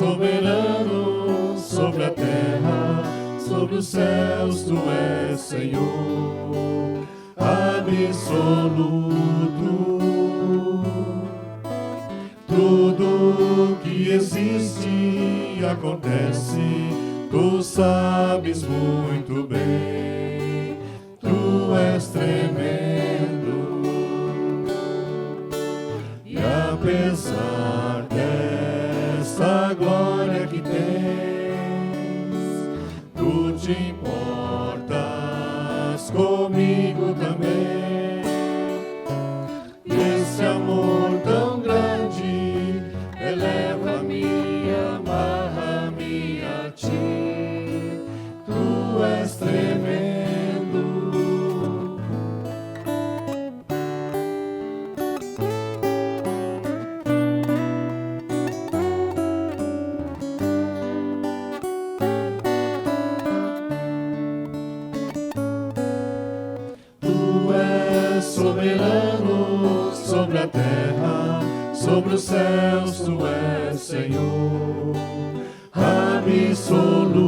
soberano sobre a terra, sobre os céus, tu és Senhor, absoluto. Tudo que existe e acontece, tu sabes muito bem, tu és tremendo. E apesar desta glória que tens, tu te importas comigo também. E esse amor tão grande eleva-me, amarra-me a ti, tu és tremendo. Tu és soberano sobre a terra, sobre os céus, tu és Senhor, absoluto.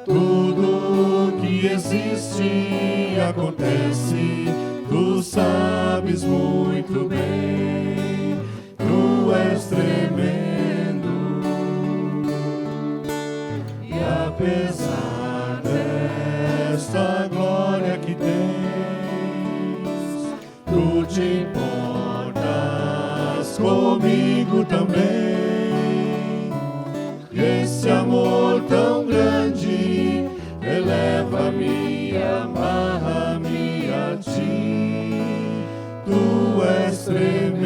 Tudo que existe e acontece, tu sabes muito bem, tu és tremendo. E apesar desta glória que tens, tu te importas comigo também. Esse amor tão grande eleva-me, amarra-me a ti, tu és tremendo.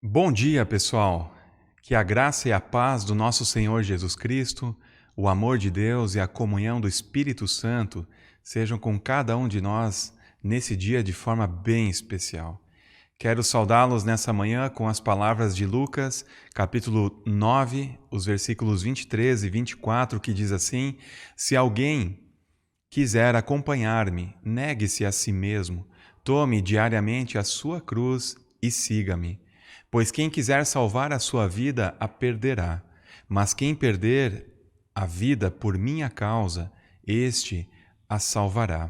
Bom dia, pessoal! Que a graça e a paz do nosso Senhor Jesus Cristo, o amor de Deus e a comunhão do Espírito Santo sejam com cada um de nós nesse dia de forma bem especial. Quero saudá-los nessa manhã com as palavras de Lucas, capítulo 9, os versículos 23 e 24, que diz assim: Se alguém quiser acompanhar-me, negue-se a si mesmo, tome diariamente a sua cruz e siga-me. Pois quem quiser salvar a sua vida, a perderá. Mas quem perder a vida por minha causa, este a salvará.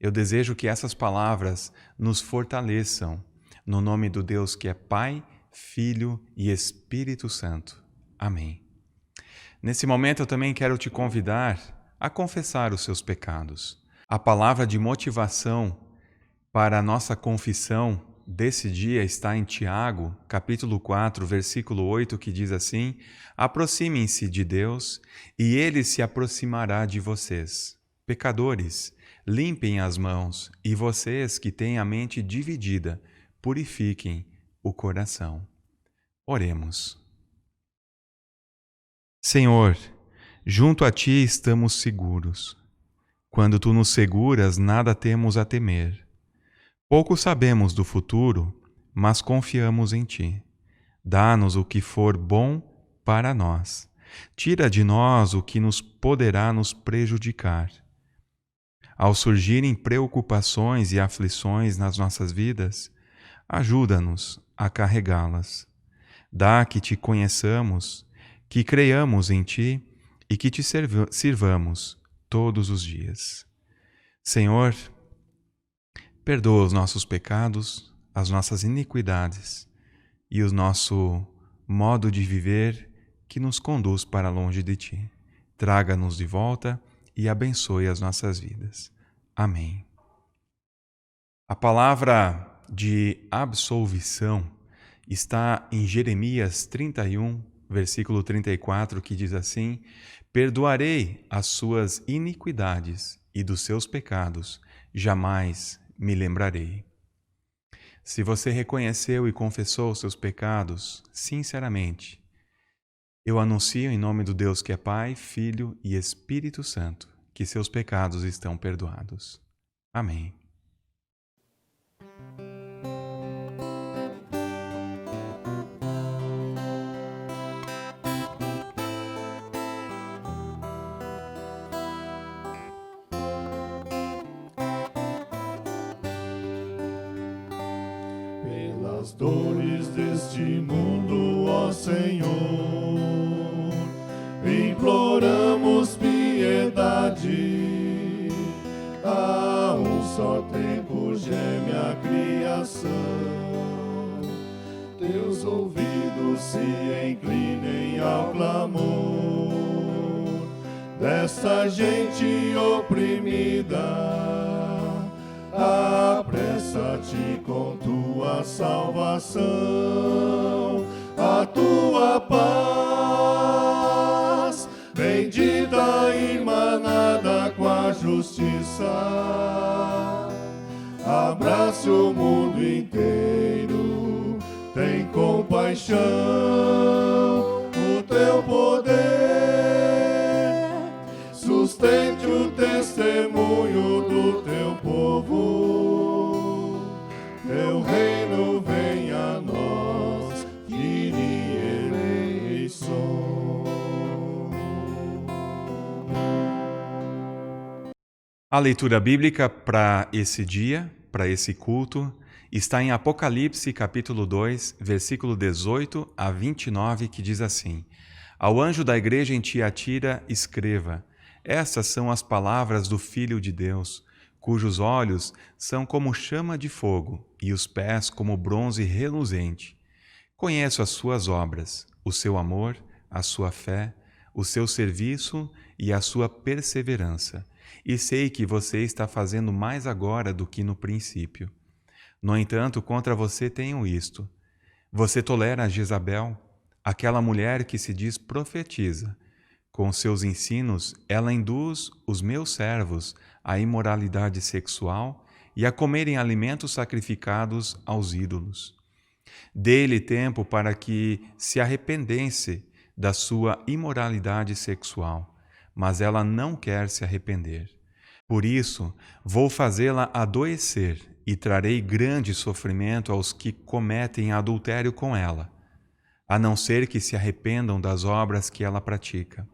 Eu desejo que essas palavras nos fortaleçam, no nome do Deus que é Pai, Filho e Espírito Santo. Amém. Nesse momento eu também quero te convidar a confessar os seus pecados. A palavra de motivação para a nossa confissão desse dia está em Tiago, capítulo 4, versículo 8, que diz assim: Aproximem-se de Deus e Ele se aproximará de vocês. Pecadores, limpem as mãos, e vocês que têm a mente dividida, purifiquem o coração. Oremos. Senhor, junto a Ti estamos seguros. Quando Tu nos seguras, nada temos a temer. Pouco sabemos do futuro, mas confiamos em Ti. Dá-nos o que for bom para nós. Tira de nós o que nos poderá nos prejudicar. Ao surgirem preocupações e aflições nas nossas vidas, ajuda-nos a carregá-las. Dá que Te conheçamos, que creiamos em Ti e que Te sirvamos todos os dias. Senhor, perdoa os nossos pecados, as nossas iniquidades e o nosso modo de viver que nos conduz para longe de Ti. Traga-nos de volta e abençoe as nossas vidas. Amém. A palavra de absolvição está em Jeremias 31, versículo 34, que diz assim: Perdoarei as suas iniquidades e dos seus pecados jamais me lembrarei. Se você reconheceu e confessou os seus pecados, sinceramente, eu anuncio em nome do Deus que é Pai, Filho e Espírito Santo, que seus pecados estão perdoados. Amém. as dores deste mundo, ó Senhor. Imploramos piedade, a um só tempo geme a criação. Teus ouvidos se inclinem ao clamor desta gente oprimida. Apressa-te com tua salvação, a tua paz, bendita e manada com a justiça. Abrace o mundo inteiro, tem compaixão, o teu poder sustente o testemunho do teu povo. Teu reino venha a nós, Kyrie eleison. A leitura bíblica para esse dia, para esse culto, está em Apocalipse capítulo 2, versículo 18 a 29, que diz assim: Ao anjo da igreja em Tiatira escreva: Estas são as palavras do Filho de Deus, cujos olhos são como chama de fogo e os pés como bronze reluzente. Conheço as suas obras, o seu amor, a sua fé, o seu serviço e a sua perseverança, e sei que você está fazendo mais agora do que no princípio. No entanto, contra você tenho isto: você tolera Jezabel, aquela mulher que se diz profetiza. Com seus ensinos, ela induz os meus servos à imoralidade sexual e a comerem alimentos sacrificados aos ídolos. Dê-lhe tempo para que se arrependesse da sua imoralidade sexual, mas ela não quer se arrepender. Por isso, vou fazê-la adoecer e trarei grande sofrimento aos que cometem adultério com ela, a não ser que se arrependam das obras que ela pratica.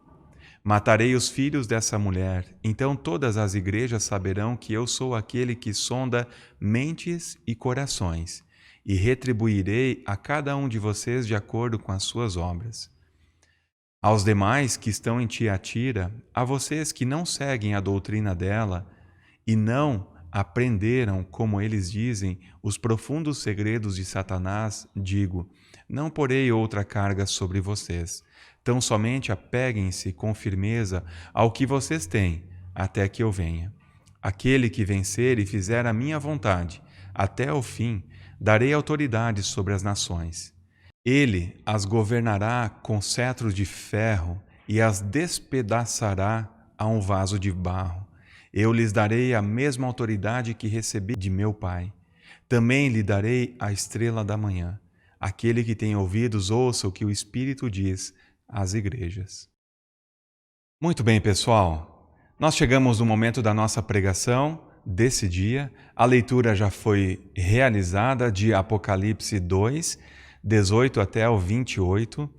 Matarei os filhos dessa mulher, então todas as igrejas saberão que eu sou aquele que sonda mentes e corações, e retribuirei a cada um de vocês de acordo com as suas obras. Aos demais que estão em Tiatira, a vocês que não seguem a doutrina dela e não aprenderam, como eles dizem, os profundos segredos de Satanás, digo: não porei outra carga sobre vocês. Tão somente apeguem-se com firmeza ao que vocês têm, até que eu venha. Aquele que vencer e fizer a minha vontade, até o fim, darei autoridade sobre as nações. Ele as governará com cetro de ferro e as despedaçará a um vaso de barro. Eu lhes darei a mesma autoridade que recebi de meu Pai. Também lhe darei a estrela da manhã. Aquele que tem ouvidos, ouça o que o Espírito diz às igrejas. Muito bem, pessoal. Nós chegamos no momento da nossa pregação desse dia. A leitura já foi realizada de Apocalipse 2, 18 até o 28.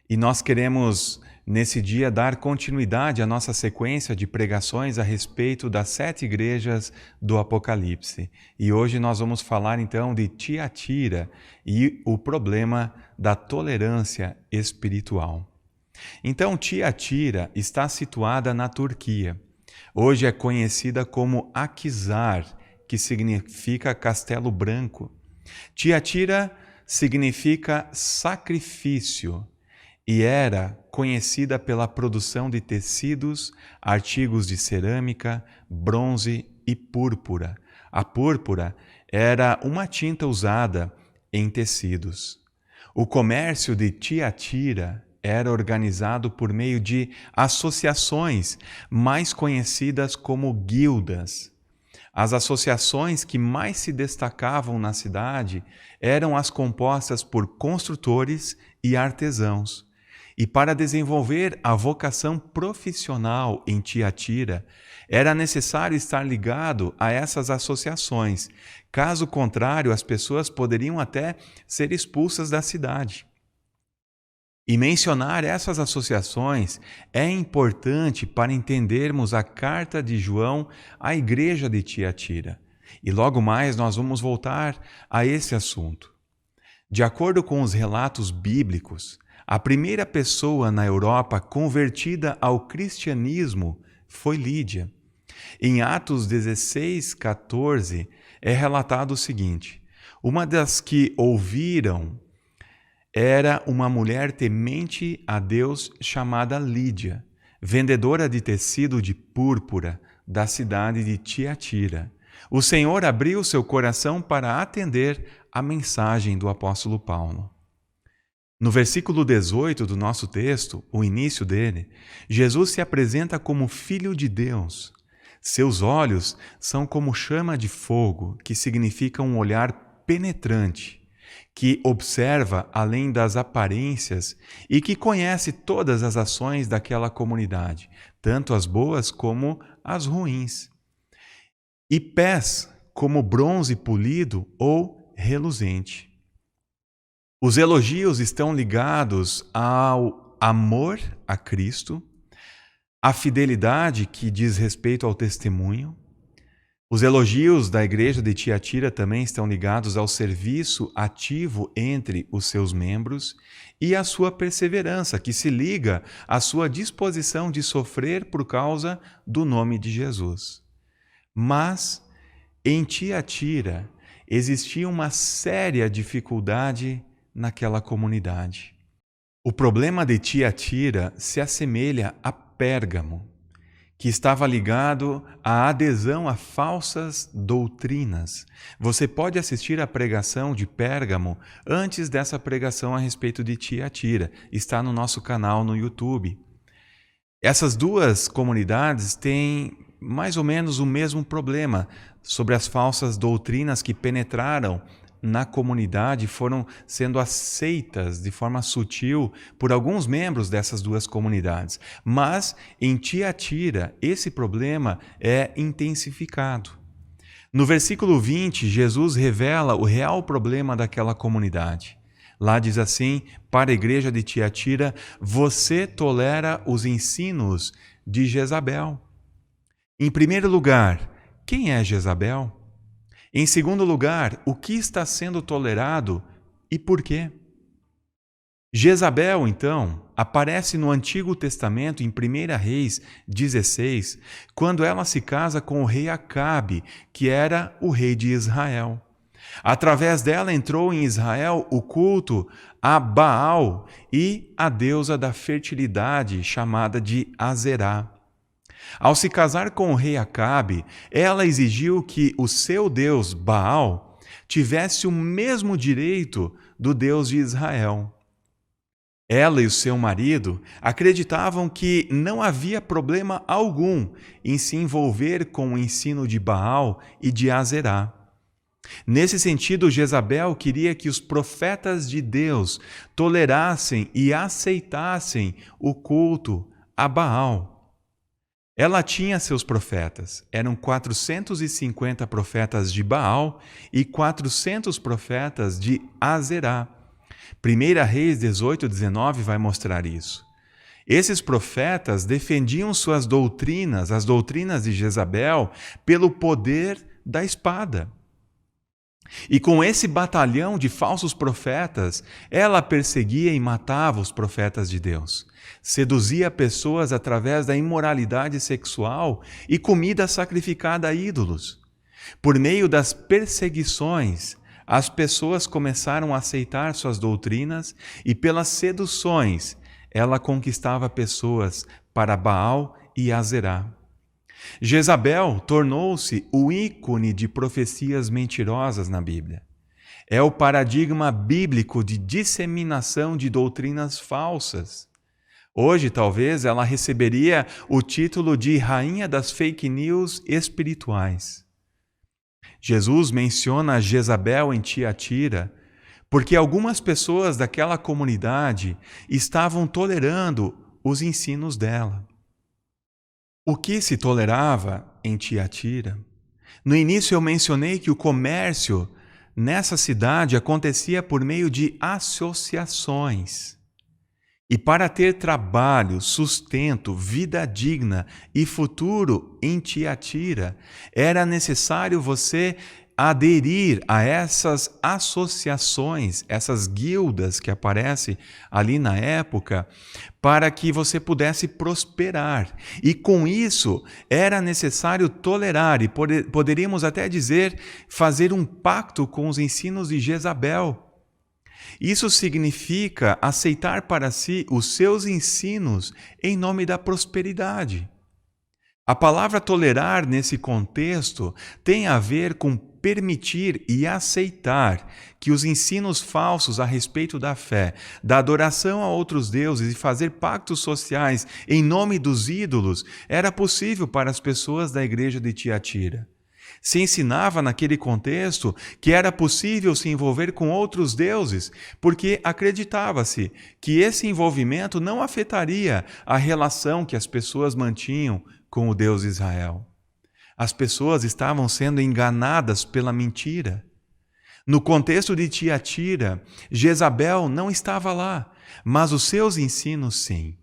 E nós queremos, nesse dia, dar continuidade à nossa sequência de pregações a respeito das 7 igrejas do Apocalipse. E hoje nós vamos falar, então, de Tiatira e o problema da tolerância espiritual. Então, Tiatira está situada na Turquia. Hoje é conhecida como Akhisar, que significa Castelo Branco. Tiatira significa sacrifício e era conhecida pela produção de tecidos, artigos de cerâmica, bronze e púrpura. A púrpura era uma tinta usada em tecidos. O comércio de Tiatira era organizado por meio de associações mais conhecidas como guildas. As associações que mais se destacavam na cidade eram as compostas por construtores e artesãos. E para desenvolver a vocação profissional em Tiatira, era necessário estar ligado a essas associações. Caso contrário, as pessoas poderiam até ser expulsas da cidade. E mencionar essas associações é importante para entendermos a carta de João à igreja de Tiatira. E logo mais nós vamos voltar a esse assunto. De acordo com os relatos bíblicos, a primeira pessoa na Europa convertida ao cristianismo foi Lídia. Em Atos 16:14 é relatado o seguinte: uma das que ouviram era uma mulher temente a Deus chamada Lídia, vendedora de tecido de púrpura da cidade de Tiatira. O Senhor abriu seu coração para atender a mensagem do apóstolo Paulo. No versículo 18 do nosso texto, o início dele, Jesus se apresenta como Filho de Deus. Seus olhos são como chama de fogo, que significa um olhar penetrante, que observa além das aparências e que conhece todas as ações daquela comunidade, tanto as boas como as ruins. E pés como bronze polido ou reluzente. Os elogios estão ligados ao amor a Cristo, à fidelidade que diz respeito ao testemunho. Os elogios da igreja de Tiatira também estão ligados ao serviço ativo entre os seus membros e à sua perseverança, que se liga à sua disposição de sofrer por causa do nome de Jesus. Mas em Tiatira existia uma séria dificuldade naquela comunidade. O problema de Tiatira se assemelha a Pérgamo, que estava ligado à adesão a falsas doutrinas. Você pode assistir à pregação de Pérgamo antes dessa pregação a respeito de Tiatira. Está no nosso canal no YouTube. Essas duas comunidades têm mais ou menos o mesmo problema sobre as falsas doutrinas que penetraram na comunidade, foram sendo aceitas de forma sutil por alguns membros dessas duas comunidades. Mas em Tiatira, esse problema é intensificado. No versículo 20, Jesus revela o real problema daquela comunidade. Lá diz assim, para a igreja de Tiatira: você tolera os ensinos de Jezabel. Em primeiro lugar, quem é Jezabel? Em segundo lugar, o que está sendo tolerado e por quê? Jezabel, então, aparece no Antigo Testamento, em 1 Reis 16, quando ela se casa com o rei Acabe, que era o rei de Israel. Através dela entrou em Israel o culto a Baal e a deusa da fertilidade, chamada de Azerá. Ao se casar com o rei Acabe, ela exigiu que o seu deus Baal tivesse o mesmo direito do Deus de Israel. Ela e o seu marido acreditavam que não havia problema algum em se envolver com o ensino de Baal e de Azerá. Nesse sentido, Jezabel queria que os profetas de Deus tolerassem e aceitassem o culto a Baal. Ela tinha seus profetas, eram 450 profetas de Baal e 400 profetas de Azerá. 1 Reis 18:19 vai mostrar isso. Esses profetas defendiam suas doutrinas, as doutrinas de Jezabel, pelo poder da espada. E com esse batalhão de falsos profetas, ela perseguia e matava os profetas de Deus. Seduzia pessoas através da imoralidade sexual e comida sacrificada a ídolos. Por meio das perseguições, as pessoas começaram a aceitar suas doutrinas e pelas seduções, ela conquistava pessoas para Baal e Azerá. Jezabel tornou-se o ícone de profecias mentirosas na Bíblia. É o paradigma bíblico de disseminação de doutrinas falsas. Hoje, talvez, ela receberia o título de Rainha das Fake News espirituais. Jesus menciona Jezabel em Tiatira porque algumas pessoas daquela comunidade estavam tolerando os ensinos dela. O que se tolerava em Tiatira? No início eu mencionei que o comércio nessa cidade acontecia por meio de associações. E para ter trabalho, sustento, vida digna e futuro em Tiatira, era necessário você aderir a essas associações, essas guildas que aparecem ali na época, para que você pudesse prosperar. E com isso era necessário tolerar, e poderíamos até dizer, fazer um pacto com os ensinos de Jezabel. Isso significa aceitar para si os seus ensinos em nome da prosperidade. A palavra tolerar nesse contexto tem a ver com permitir e aceitar que os ensinos falsos a respeito da fé, da adoração a outros deuses e fazer pactos sociais em nome dos ídolos era possível para as pessoas da igreja de Tiatira. Se ensinava naquele contexto que era possível se envolver com outros deuses, porque acreditava-se que esse envolvimento não afetaria a relação que as pessoas mantinham com o Deus Israel. As pessoas estavam sendo enganadas pela mentira. No contexto de Tiatira, Jezabel não estava lá, mas os seus ensinos sim.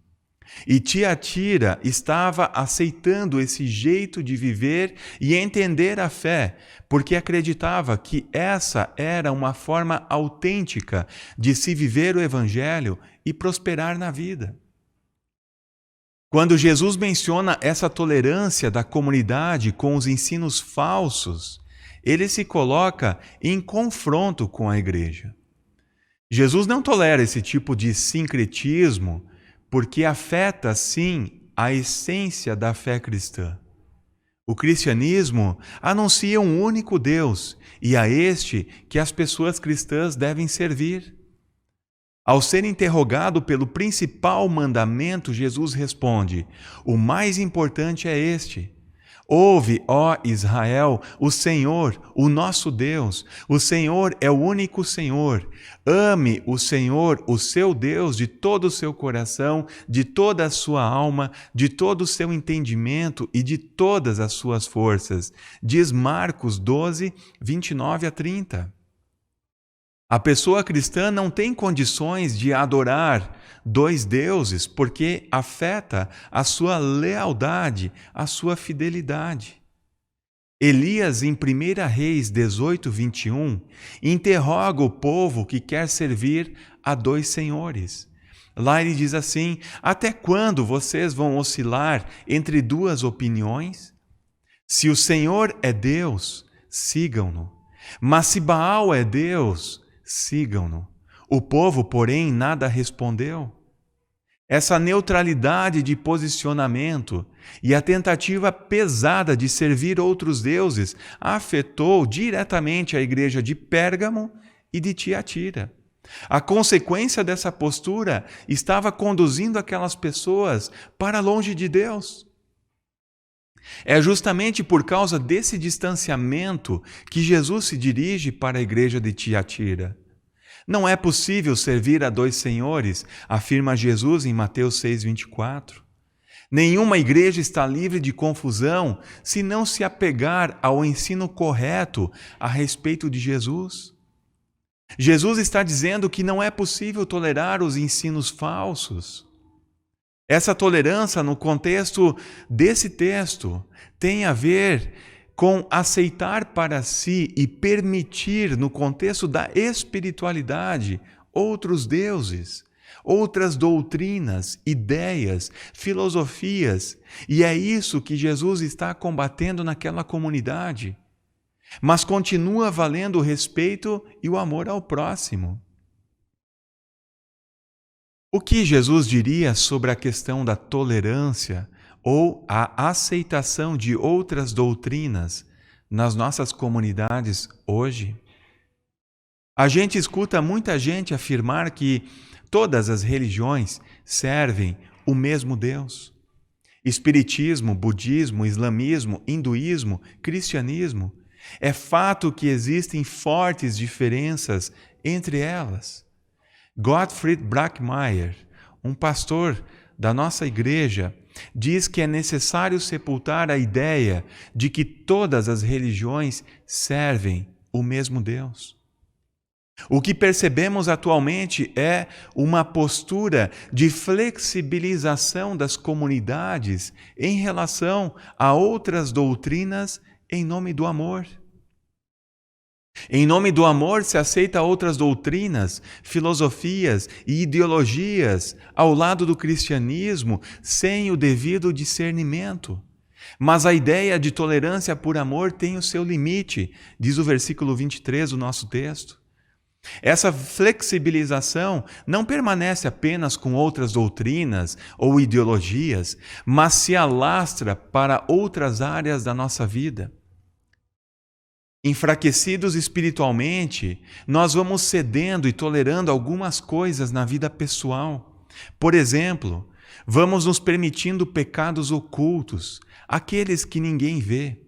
E Tiatira estava aceitando esse jeito de viver e entender a fé, porque acreditava que essa era uma forma autêntica de se viver o Evangelho e prosperar na vida. Quando Jesus menciona essa tolerância da comunidade com os ensinos falsos, ele se coloca em confronto com a igreja. Jesus não tolera esse tipo de sincretismo, porque afeta, sim, a essência da fé cristã. O cristianismo anuncia um único Deus, e a este que as pessoas cristãs devem servir. Ao ser interrogado pelo principal mandamento, Jesus responde: o mais importante é este. Ouve, ó Israel, o Senhor, o nosso Deus. O Senhor é o único Senhor. Ame o Senhor, o seu Deus, de todo o seu coração, de toda a sua alma, de todo o seu entendimento e de todas as suas forças. Diz Marcos 12, 29 a 30. A pessoa cristã não tem condições de adorar dois deuses porque afeta a sua lealdade, a sua fidelidade. Elias, em 1 Reis 18, 21, interroga o povo que quer servir a dois senhores. Lá ele diz assim: até quando vocês vão oscilar entre duas opiniões? Se o Senhor é Deus, sigam-no. Mas se Baal é Deus, sigam-no. O povo, porém, nada respondeu. Essa neutralidade de posicionamento e a tentativa pesada de servir outros deuses afetou diretamente a igreja de Pérgamo e de Tiatira. A consequência dessa postura estava conduzindo aquelas pessoas para longe de Deus. É justamente por causa desse distanciamento que Jesus se dirige para a igreja de Tiatira. Não é possível servir a dois senhores, afirma Jesus em Mateus 6,24. Nenhuma igreja está livre de confusão se não se apegar ao ensino correto a respeito de Jesus. Jesus está dizendo que não é possível tolerar os ensinos falsos. Essa tolerância, no contexto desse texto, tem a ver com aceitar para si e permitir, no contexto da espiritualidade, outros deuses, outras doutrinas, ideias, filosofias. E é isso que Jesus está combatendo naquela comunidade. Mas continua valendo o respeito e o amor ao próximo. O que Jesus diria sobre a questão da tolerância ou a aceitação de outras doutrinas nas nossas comunidades hoje? A gente escuta muita gente afirmar que todas as religiões servem o mesmo Deus. Espiritismo, budismo, islamismo, hinduísmo, cristianismo. É fato que existem fortes diferenças entre elas. Gottfried Brackmeier, um pastor da nossa igreja, diz que é necessário sepultar a ideia de que todas as religiões servem o mesmo Deus. O que percebemos atualmente é uma postura de flexibilização das comunidades em relação a outras doutrinas em nome do amor. Em nome do amor se aceita outras doutrinas, filosofias e ideologias ao lado do cristianismo sem o devido discernimento. Mas a ideia de tolerância por amor tem o seu limite, diz o versículo 23 do nosso texto. Essa flexibilização não permanece apenas com outras doutrinas ou ideologias, mas se alastra para outras áreas da nossa vida. Enfraquecidos espiritualmente, nós vamos cedendo e tolerando algumas coisas na vida pessoal. Por exemplo, vamos nos permitindo pecados ocultos, aqueles que ninguém vê.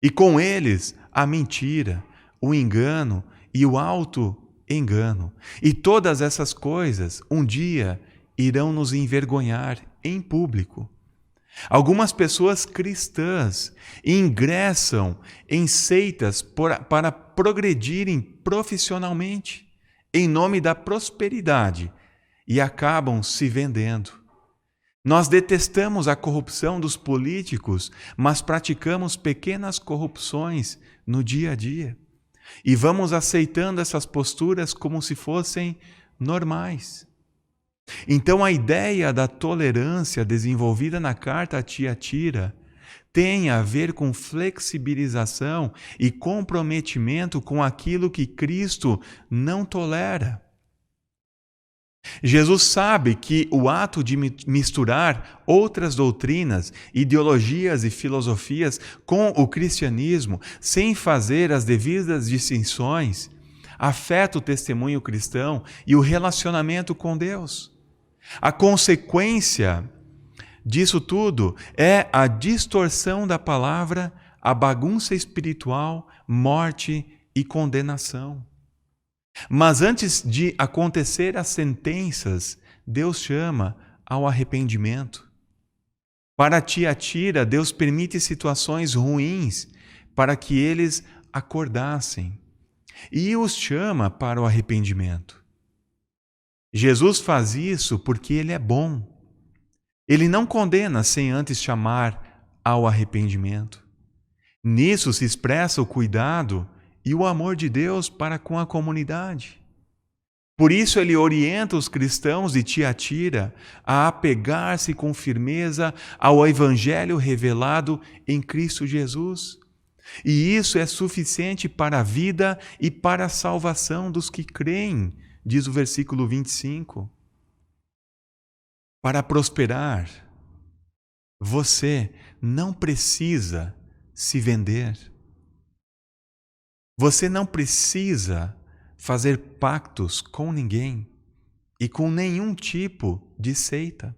E com eles, a mentira, o engano e o auto-engano. E todas essas coisas, um dia, irão nos envergonhar em público. Algumas pessoas cristãs ingressam em seitas para progredirem profissionalmente, em nome da prosperidade, e acabam se vendendo. Nós detestamos a corrupção dos políticos, mas praticamos pequenas corrupções no dia a dia. E vamos aceitando essas posturas como se fossem normais. Então a ideia da tolerância desenvolvida na carta a Tiatira tem a ver com flexibilização e comprometimento com aquilo que Cristo não tolera. Jesus sabe que o ato de misturar outras doutrinas, ideologias e filosofias com o cristianismo, sem fazer as devidas distinções, afeta o testemunho cristão e o relacionamento com Deus. A consequência disso tudo é a distorção da palavra, a bagunça espiritual, morte e condenação. Mas antes de acontecer as sentenças, Deus chama ao arrependimento. Para Tiatira, Deus permite situações ruins para que eles acordassem e os chama para o arrependimento. Jesus faz isso porque Ele é bom. Ele não condena sem antes chamar ao arrependimento. Nisso se expressa o cuidado e o amor de Deus para com a comunidade. Por isso Ele orienta os cristãos de Tiatira a apegar-se com firmeza ao Evangelho revelado em Cristo Jesus. E isso é suficiente para a vida e para a salvação dos que creem, diz o versículo 25. Para prosperar, você não precisa se vender. Você não precisa fazer pactos com ninguém e com nenhum tipo de seita.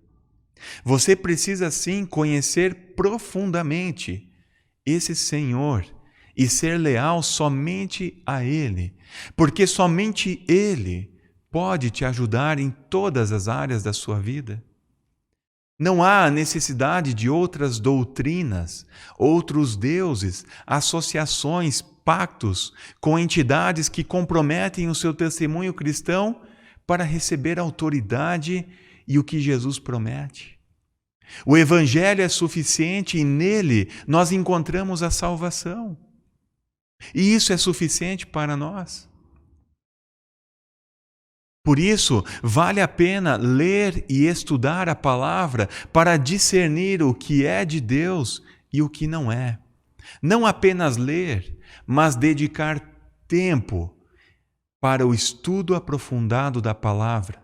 Você precisa sim conhecer profundamente esse Senhor e ser leal somente a Ele, porque somente Ele pode te ajudar em todas as áreas da sua vida. Não há necessidade de outras doutrinas, outros deuses, associações, pactos com entidades que comprometem o seu testemunho cristão para receber autoridade e o que Jesus promete. O Evangelho é suficiente e nele nós encontramos a salvação. E isso é suficiente para nós. Por isso, vale a pena ler e estudar a palavra para discernir o que é de Deus e o que não é. Não apenas ler, mas dedicar tempo para o estudo aprofundado da palavra.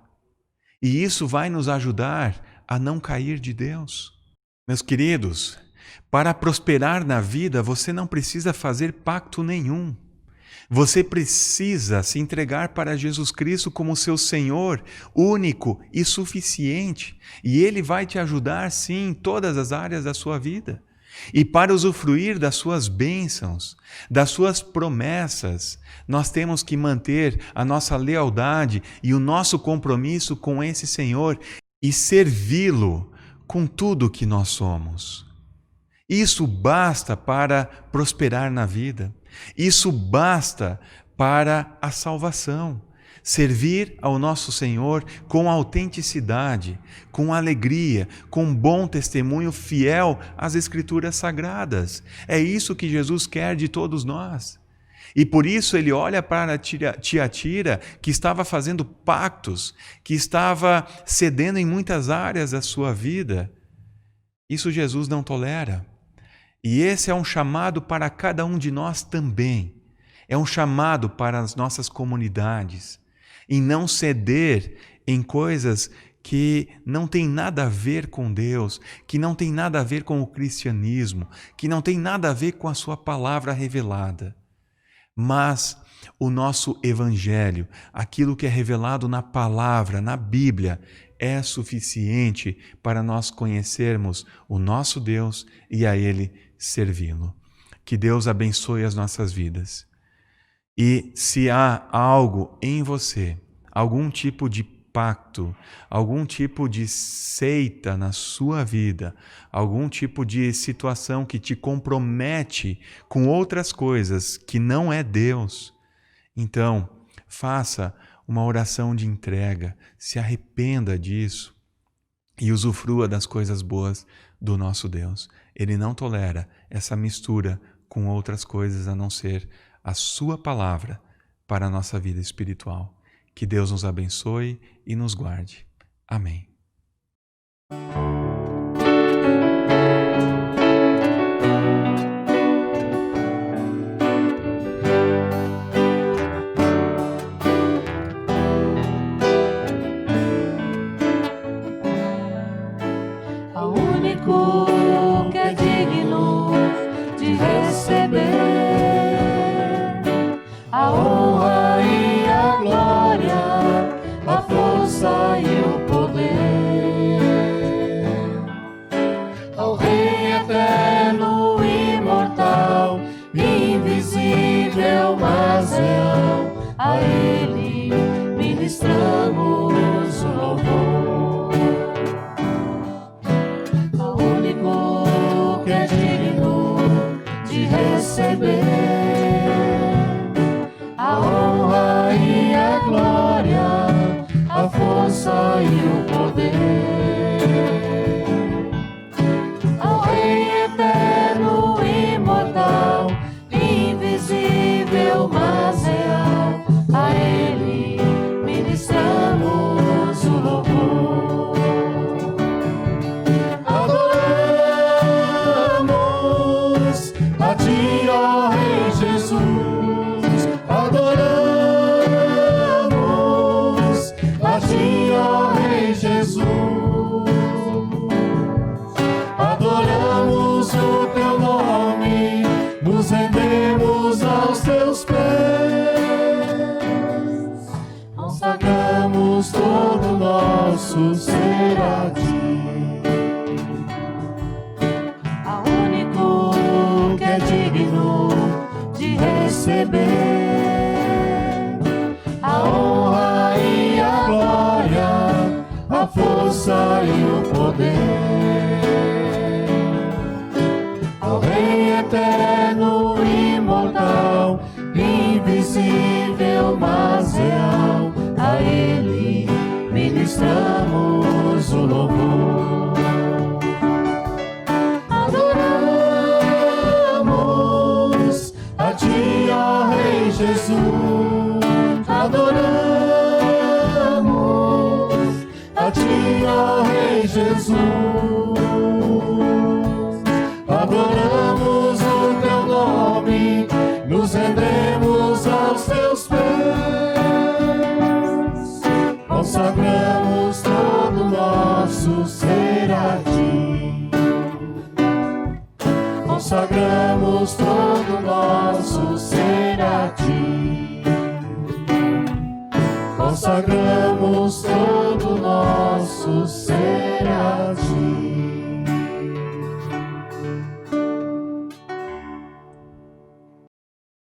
E isso vai nos ajudar a não cair de Deus. Meus queridos, para prosperar na vida, você não precisa fazer pacto nenhum. Você precisa se entregar para Jesus Cristo como seu Senhor, único e suficiente. E Ele vai te ajudar, sim, em todas as áreas da sua vida. E para usufruir das suas bênçãos, das suas promessas, nós temos que manter a nossa lealdade e o nosso compromisso com esse Senhor e servi-lo com tudo que nós somos. Isso basta para prosperar na vida. Isso basta para a salvação. Servir ao nosso Senhor com autenticidade, com alegria, com bom testemunho fiel às Escrituras Sagradas. É isso que Jesus quer de todos nós. E por isso ele olha para Tiatira, que estava fazendo pactos, que estava cedendo em muitas áreas da sua vida. Isso Jesus não tolera. E esse é um chamado para cada um de nós também. É um chamado para as nossas comunidades, em não ceder em coisas que não tem nada a ver com Deus, que não tem nada a ver com o cristianismo, que não tem nada a ver com a sua palavra revelada. Mas o nosso evangelho, aquilo que é revelado na palavra, na Bíblia, é suficiente para nós conhecermos o nosso Deus e a Ele servi-lo. Que Deus abençoe as nossas vidas. E se há algo em você, algum tipo de pacto, algum tipo de seita na sua vida, algum tipo de situação que te compromete com outras coisas que não é Deus, então faça uma oração de entrega, se arrependa disso e usufrua das coisas boas do nosso Deus. Ele não tolera essa mistura com outras coisas a não ser a sua palavra para a nossa vida espiritual. Que Deus nos abençoe e nos guarde. Amém. Ao único que é digno de receber a honra e a glória, a força e o poder, ao Rei eterno, imortal, invisível, mas real, a Ele ministramos o louvor. Ao único que é digno de receber a honra e a glória, a força e o poder, ao Rei eterno, imortal, invisível, mas real, a Ele ministramos o louvor. Adoramos a Ti, ó Rei Jesus, adoramos a Ti, ó Rei Jesus, adoramos o Teu nome, nos rendemos aos Teus pés, consagramos todo o nosso ser a Ti. Ao único que é digno de receber a honra e a glória, a força e o poder, ao Rei eterno, imortal, invisível, mas real, a Ele ministramos o louvor. Adoramos a Ti, ó Rei Jesus, adoramos a Ti, ó Rei Jesus, adoramos o Teu nome, nos rendemos aos Teus pés, consagramos todo o nosso ser a Ti, consagramos todo o nosso ser a Ti, consagramos todo o nosso ser a Ti.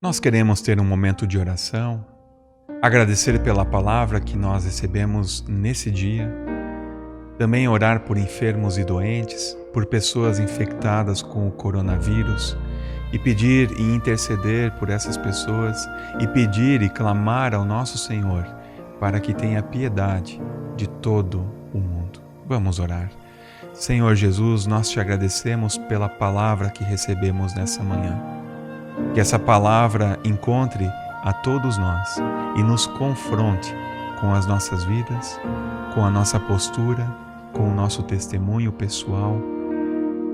Nós queremos ter um momento de oração, agradecer pela palavra que nós recebemos nesse dia, também orar por enfermos e doentes, por pessoas infectadas com o coronavírus e pedir e interceder por essas pessoas e pedir e clamar ao nosso Senhor para que tenha piedade de todo o mundo. Vamos orar. Senhor Jesus, nós te agradecemos pela palavra que recebemos nessa manhã. Que essa palavra encontre a todos nós e nos confronte com as nossas vidas, com a nossa postura, com o nosso testemunho pessoal,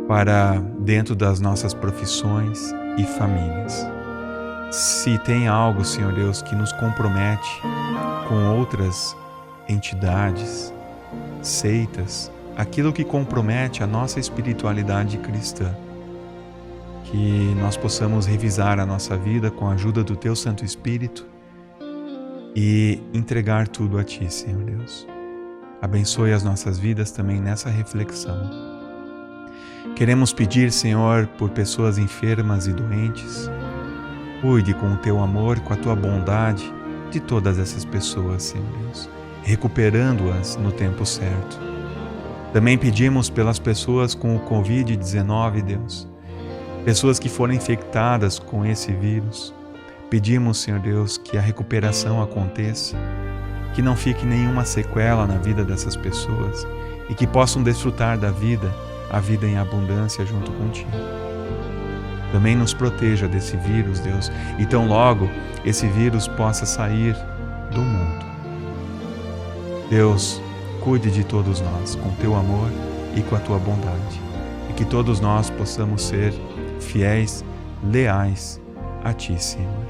para dentro das nossas profissões e famílias. Se tem algo, Senhor Deus, que nos compromete com outras entidades, seitas, aquilo que compromete a nossa espiritualidade cristã, que nós possamos revisar a nossa vida com a ajuda do Teu Santo Espírito e entregar tudo a Ti, Senhor Deus. Abençoe as nossas vidas também nessa reflexão. Queremos pedir, Senhor, por pessoas enfermas e doentes. Cuide com o Teu amor, com a Tua bondade de todas essas pessoas, Senhor Deus, recuperando-as no tempo certo. Também pedimos pelas pessoas com o Covid-19, Deus, pessoas que foram infectadas com esse vírus. Pedimos, Senhor Deus, que a recuperação aconteça, que não fique nenhuma sequela na vida dessas pessoas e que possam desfrutar da vida, a vida em abundância junto contigo. Também nos proteja desse vírus, Deus, e tão logo esse vírus possa sair do mundo. Deus, cuide de todos nós com Teu amor e com a Tua bondade, e que todos nós possamos ser fiéis, leais a Ti, Senhor.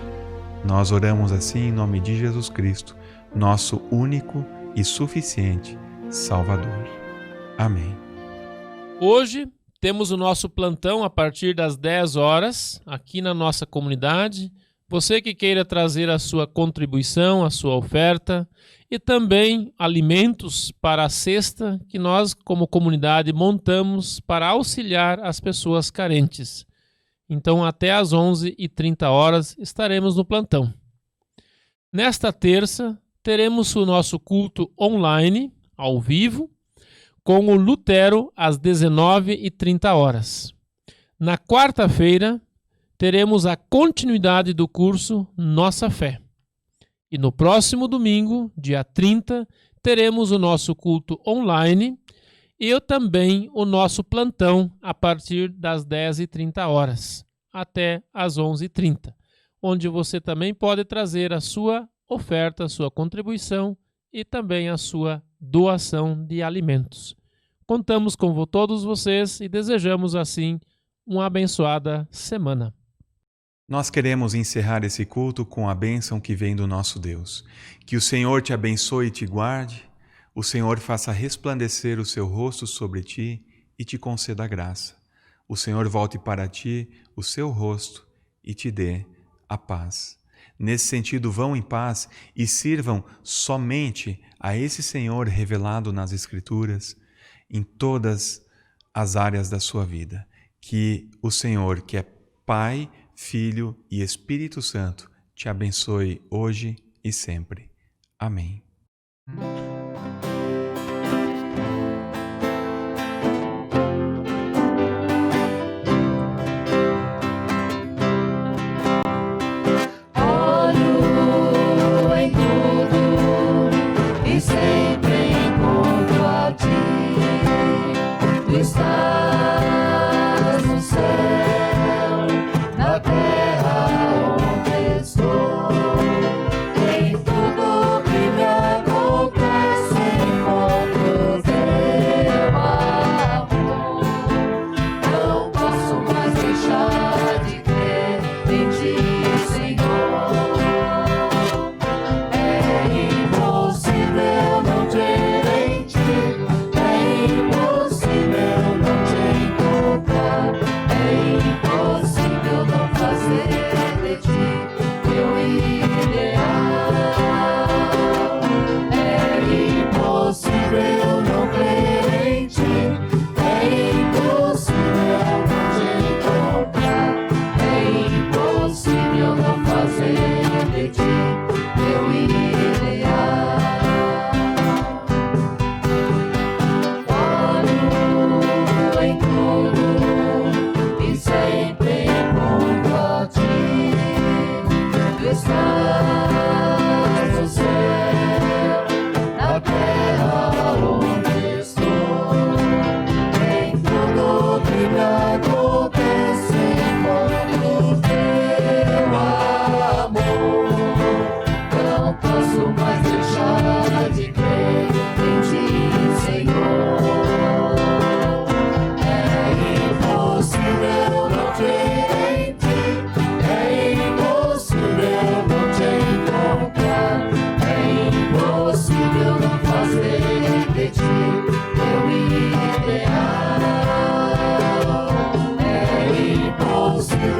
Nós oramos assim em nome de Jesus Cristo, nosso único e suficiente Salvador. Amém. Hoje temos o nosso plantão a partir das 10 horas aqui na nossa comunidade. Você que queira trazer a sua contribuição, a sua oferta e também alimentos para a cesta que nós, como comunidade, montamos para auxiliar as pessoas carentes. Então, até às 11h30 estaremos no plantão. Nesta terça, teremos o nosso culto online, ao vivo, com o Lutero às 19h30. Na quarta-feira, teremos a continuidade do curso Nossa Fé. E no próximo domingo, dia 30, teremos o nosso culto online e também o nosso plantão a partir das 10h30 até às 11h30, onde você também pode trazer a sua oferta, a sua contribuição e também a sua doação de alimentos. Contamos com todos vocês e desejamos assim uma abençoada semana. Nós queremos encerrar esse culto com a bênção que vem do nosso Deus. Que o Senhor te abençoe e te guarde, o Senhor faça resplandecer o seu rosto sobre ti e te conceda graça. O Senhor volte para ti o seu rosto e te dê a paz. Nesse sentido, vão em paz e sirvam somente a esse Senhor revelado nas Escrituras em todas as áreas da sua vida. Que o Senhor, que é Pai, Filho e Espírito Santo, te abençoe hoje e sempre. Amém. Olho em tudo e sempre encontro a ti. Tu estás no céu, na terra onde estou. Em tudo que me acontece,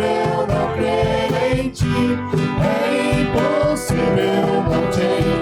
eu não crer em ti, é impossível não te